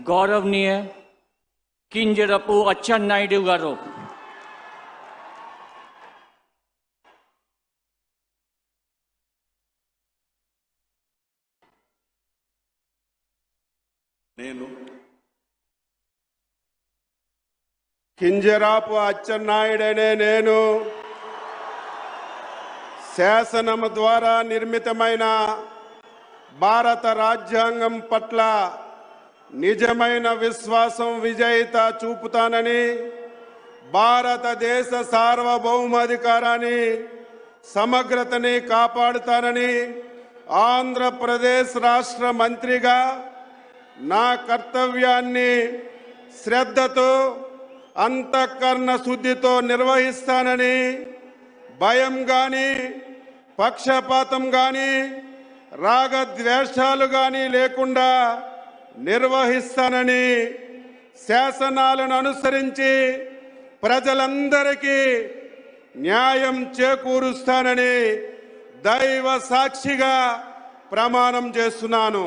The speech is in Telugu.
గౌరవనీయ కింజరపు అచ్చెన్నాయుడు గారు. నేను కింజరాపు అచ్చెన్నాయుడనే నేను శాసనము ద్వారా నిర్మితమైన భారత రాజ్యాంగం పట్ల నిజమైన విశ్వాసం విజేత చూపుతానని, భారతదేశ సార్వభౌమాధికారాన్ని సమగ్రతని కాపాడుతానని, ఆంధ్రప్రదేశ్ రాష్ట్ర మంత్రిగా నా కర్తవ్యాన్ని శ్రద్ధతో అంతఃకరణ శుద్ధితో నిర్వహిస్తానని, భయం కానీ పక్షపాతం కానీ రాగద్వేషాలు కానీ లేకుండా నిర్వహిస్తానని, శాసనాలను అనుసరించి ప్రజలందరికీ న్యాయం చేకూరుస్తానని దైవ సాక్షిగా ప్రమాణం చేస్తున్నాను.